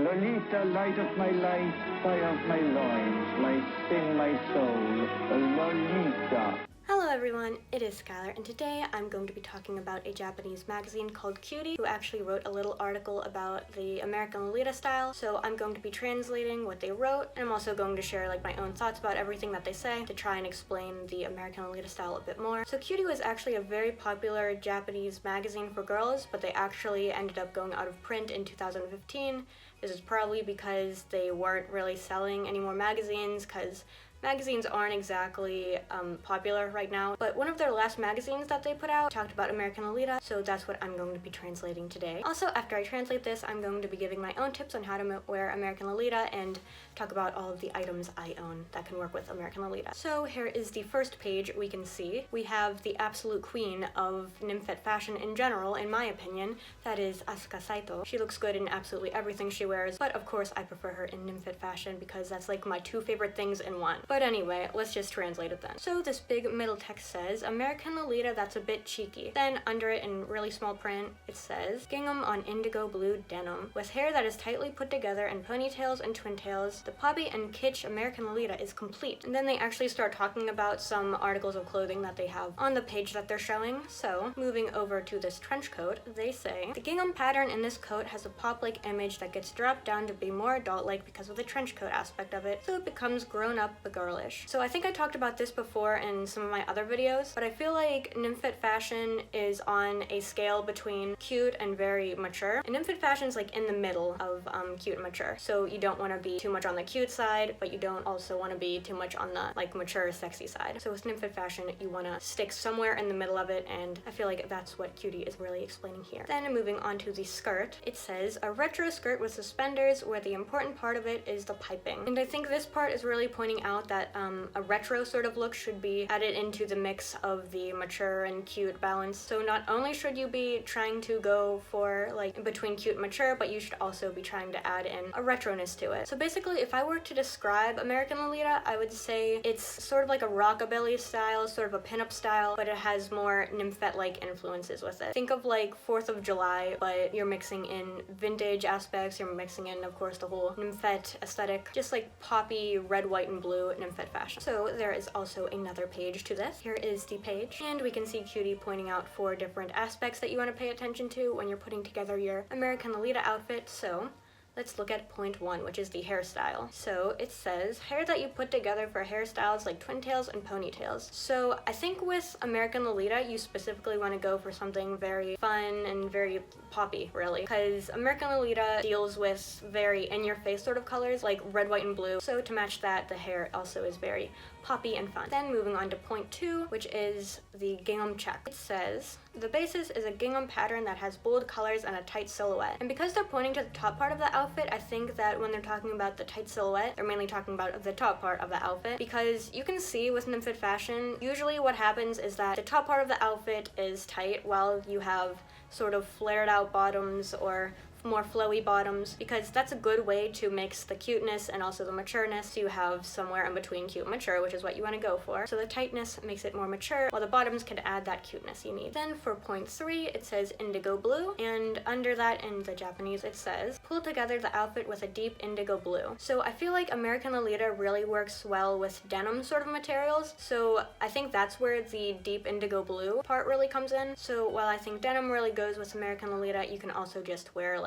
Lolita, light of my life, fire of my loins, my spin, my soul, Lolita. Hello everyone, it is Skylar, and today I'm going to be talking about a Japanese magazine called CUTiE, who actually wrote a little article about the American Lolita style. So I'm going to be translating what they wrote, and I'm also going to share my own thoughts about everything that they say to try and explain the American Lolita style a bit more. So CUTiE was actually a very popular Japanese magazine for girls, but they actually ended up going out of print in 2015. This is probably because they weren't really selling any more magazines, because magazines aren't exactly popular right now, but one of their last magazines that they put out talked about American Lolita, so that's what I'm going to be translating today. Also, after I translate this, I'm going to be giving my own tips on how to wear American Lolita and talk about all of the items I own that can work with American Lolita. So here is the first page. We can see we have the absolute queen of Nymphet fashion in general, in my opinion. That is Asuka Saito. She looks good in absolutely everything she wears, but of course I prefer her in Nymphet fashion because that's my two favorite things in one. But anyway, let's just translate it then. So this big middle text says, American Lolita that's a bit cheeky. Then under it in really small print, it says, gingham on indigo blue denim. With hair that is tightly put together in ponytails and twin tails, the poppy and kitsch American Lolita is complete. And then they actually start talking about some articles of clothing that they have on the page that they're showing. So moving over to this trench coat, they say, the gingham pattern in this coat has a pop-like image that gets dropped down to be more adult-like because of the trench coat aspect of it, so it becomes grown-up but girlish. So I think I talked about this before in some of my other videos, but I feel like Nymphet fashion is on a scale between cute and very mature. And Nymphet fashion is in the middle of cute and mature. So you don't want to be too much on the cute side, but you don't also want to be too much on the mature, sexy side. So with Nymphet fashion, you want to stick somewhere in the middle of it, and I feel like that's what CUTiE is really explaining here. Then moving on to the skirt, it says, a retro skirt with suspenders where the important part of it is the piping. And I think this part is really pointing out that a retro sort of look should be added into the mix of the mature and cute balance. So not only should you be trying to go for between cute and mature, but you should also be trying to add in a retroness to it. So basically, if I were to describe American Lolita, I would say it's sort of like a rockabilly style, sort of a pinup style, but it has more Nymphet-like influences with it. Think of 4th of July, but you're mixing in vintage aspects, you're mixing in, of course, the whole Nymphet aesthetic, just poppy, red, white, and blue Nymphet fashion. So there is also another page to this. Here is the page, and we can see CUTiE pointing out 4 different aspects that you want to pay attention to when you're putting together your American Lolita outfit. So let's look at point 1, which is the hairstyle. So it says, hair that you put together for hairstyles like twin tails and ponytails. So I think with American Lolita, you specifically want to go for something very fun and very poppy, really, because American Lolita deals with very in-your-face sort of colors, like red, white, and blue. So to match that, the hair also is very poppy and fun. Then moving on to point 2, which is the gingham check. It says, the basis is a gingham pattern that has bold colors and a tight silhouette. And because they're pointing to the top part of the outfit, I think that when they're talking about the tight silhouette, they're mainly talking about the top part of the outfit, because you can see with Nymphet fashion, usually what happens is that the top part of the outfit is tight while you have sort of flared out bottoms or more flowy bottoms, because that's a good way to mix the cuteness and also the matureness, so you have somewhere in between cute and mature, which is what you want to go for. So the tightness makes it more mature, while the bottoms can add that cuteness you need. Then for point 3, it says indigo blue, and under that in the Japanese it says, pull together the outfit with a deep indigo blue. So I feel like American Lolita really works well with denim sort of materials, so I think that's where the deep indigo blue part really comes in. So while I think denim really goes with American Lolita, you can also just wear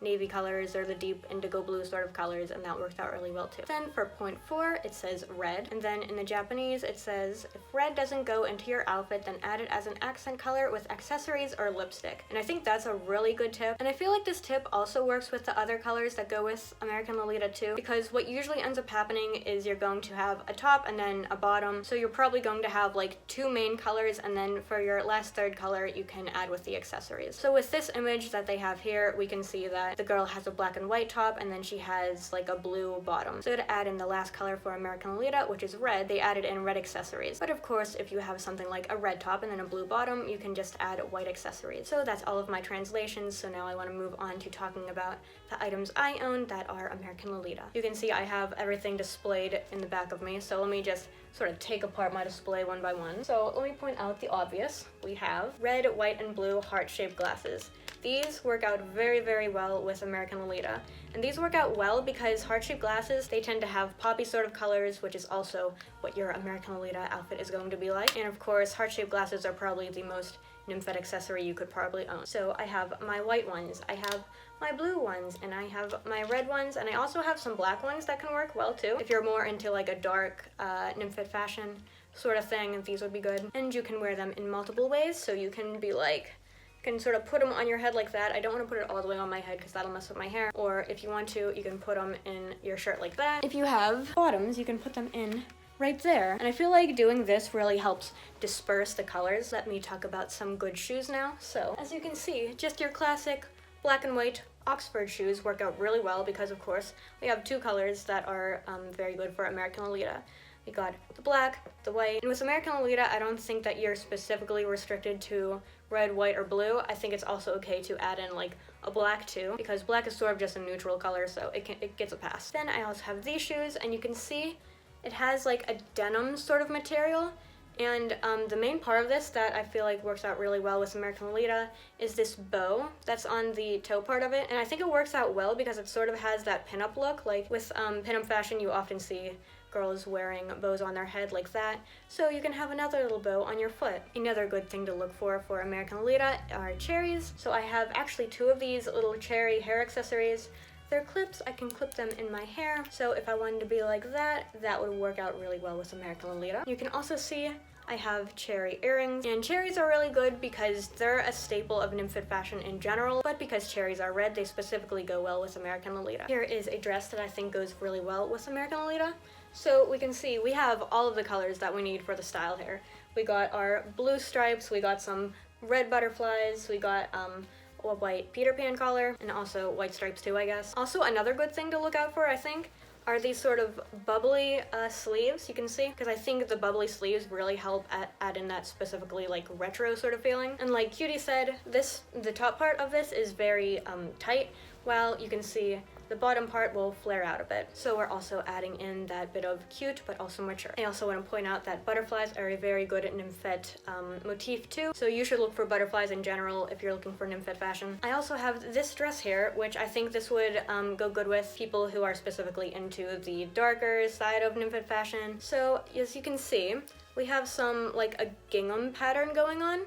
navy colors or the deep indigo blue sort of colors, and that worked out really well too. Then for point 4, it says red, and then in the Japanese it says, if red doesn't go into your outfit, then add it as an accent color with accessories or lipstick. And I think that's a really good tip, and I feel like this tip also works with the other colors that go with American Lolita too, because what usually ends up happening is you're going to have a top and then a bottom, so you're probably going to have 2 main colors, and then for your last third color you can add with the accessories. So with this image that they have here, we can see that the girl has a black and white top, and then she has a blue bottom. So to add in the last color for American Lolita, which is red, they added in red accessories. But of course, if you have something like a red top and then a blue bottom, you can just add white accessories. So that's all of my translations. So now I want to move on to talking about the items I own that are American Lolita. You can see I have everything displayed in the back of me, so let me just sort of take apart my display one by one. So let me point out the obvious. We have red, white, and blue heart-shaped glasses. These work out very, very well with American Lolita. And these work out well because heart-shaped glasses, they tend to have poppy sort of colors, which is also what your American Lolita outfit is going to be like. And of course, heart-shaped glasses are probably the most Nymphet accessory you could probably own. So I have my white ones, I have my blue ones, and I have my red ones, and I also have some black ones that can work well too. If you're more into like a dark Nymphet fashion sort of thing, these would be good. And you can wear them in multiple ways, so you can be like, you can sort of put them on your head like that. I don't want to put it all the way on my head because that'll mess up my hair. Or if you want to, you can put them in your shirt like that. If you have bottoms, you can put them in right there. And I feel like doing this really helps disperse the colors. Let me talk about some good shoes now. So, as you can see, just your classic black and white Oxford shoes work out really well because, of course, we have two colors that are very good for American Lolita. We got the black, the white. And with American Lolita, I don't think that you're specifically restricted to red, white, or blue. I think it's also okay to add in like a black too, because black is sort of just a neutral color, so it gets a pass. Then I also have these shoes, and you can see it has like a denim sort of material. And the main part of this that I feel like works out really well with American Lolita is this bow that's on the toe part of it. And I think it works out well because it sort of has that pinup look. Like with pinup fashion, you often see girls wearing bows on their head like that. So you can have another little bow on your foot. Another good thing to look for American Lolita are cherries. So I have actually two of these little cherry hair accessories. They're clips, I can clip them in my hair. So if I wanted to be like that, that would work out really well with American Lolita. You can also see I have cherry earrings, and cherries are really good because they're a staple of Nymphet fashion in general, but because cherries are red, they specifically go well with American Lolita. Here is a dress that I think goes really well with American Lolita. So we can see we have all of the colors that we need for the style here. We got our blue stripes, we got some red butterflies, we got a white Peter Pan collar, and also white stripes too, I guess. Also, another good thing to look out for, I think, are these sort of bubbly sleeves, you can see, because I think the bubbly sleeves really help add in that specifically like retro sort of feeling. And like CUTiE said, the top part of this is very tight, while you can see the bottom part will flare out a bit. So we're also adding in that bit of cute, but also mature. I also want to point out that butterflies are a very good Nymphet motif too, so you should look for butterflies in general if you're looking for Nymphet fashion. I also have this dress here, which I think this would go good with people who are specifically into the darker side of Nymphet fashion. So as you can see, we have some like a gingham pattern going on,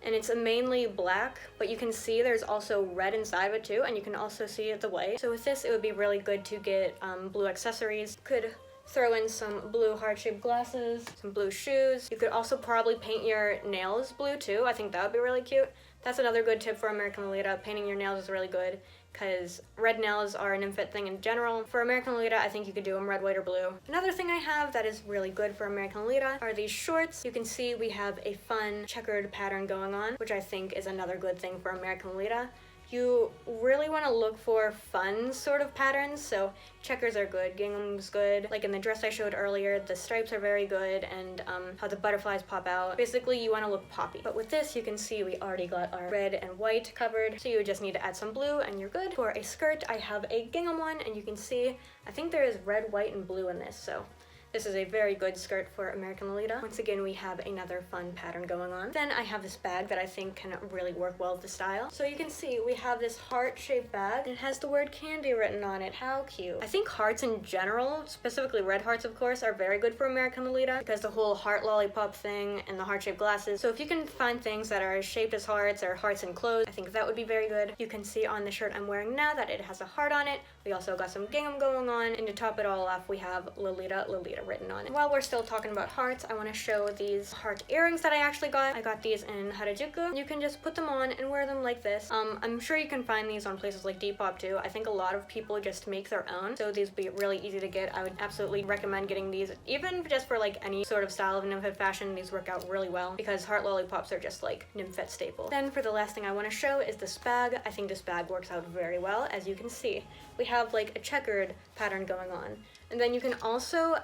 and it's mainly black, but you can see there's also red inside of it too, and you can also see the white. So with this, it would be really good to get blue accessories. You could throw in some blue heart-shaped glasses, some blue shoes. You could also probably paint your nails blue too. I think that would be really cute. That's another good tip for American Lolita. Painting your nails is really good because red nails are a Nymphet thing in general. For American Lolita, I think you could do them red, white, or blue. Another thing I have that is really good for American Lolita are these shorts. You can see we have a fun checkered pattern going on, which I think is another good thing for American Lolita. You really want to look for fun sort of patterns, so checkers are good, gingham's good. Like in the dress I showed earlier, the stripes are very good, and how the butterflies pop out. Basically, you want to look poppy. But with this, you can see we already got our red and white covered, so you just need to add some blue and you're good. For a skirt, I have a gingham one, and you can see, I think there is red, white, and blue in this, so this is a very good skirt for American Lolita. Once again, we have another fun pattern going on. Then I have this bag that I think can really work well with the style. So you can see we have this heart-shaped bag, and it has the word candy written on it. How cute. I think hearts in general, specifically red hearts of course, are very good for American Lolita because the whole heart lollipop thing and the heart-shaped glasses. So if you can find things that are shaped as hearts or hearts in clothes, I think that would be very good. You can see on the shirt I'm wearing now that it has a heart on it. We also got some gingham going on, and to top it all off, we have Lolita, Lolita written on it. While we're still talking about hearts, I want to show these heart earrings that I actually got. I got these in harajuku. You can just put them on and wear them like this. I'm sure you can find these on places like Depop too. I think a lot of people just make their own, so these would be really easy to get. I would absolutely recommend getting these, even just for like any sort of style of Nymphet fashion. These work out really well because heart lollipops are just like Nymphet staple. Then for the last thing I want to show is this bag. I think this bag works out very well. As you can see, we have like a checkered pattern going on. And then you can also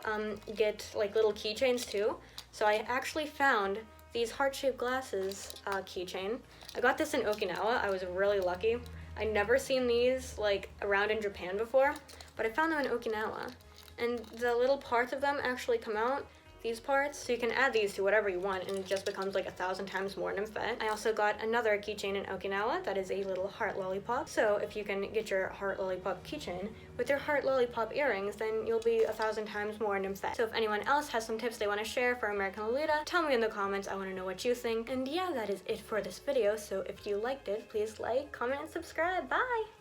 get like little keychains too. So I actually found these heart-shaped glasses keychain. I got this in Okinawa. I was really lucky. I'd never seen these like around in Japan before, but I found them in Okinawa. And the little parts of them actually come out these parts, so you can add these to whatever you want and it just becomes like 1,000 times more Nymphet. I also got another keychain in Okinawa that is a little heart lollipop, so if you can get your heart lollipop keychain with your heart lollipop earrings, then you'll be 1,000 times more Nymphet. So if anyone else has some tips they want to share for American Lolita, tell me in the comments. I want to know what you think. And yeah, that is it for this video, so if you liked it, please like, comment, and subscribe. Bye!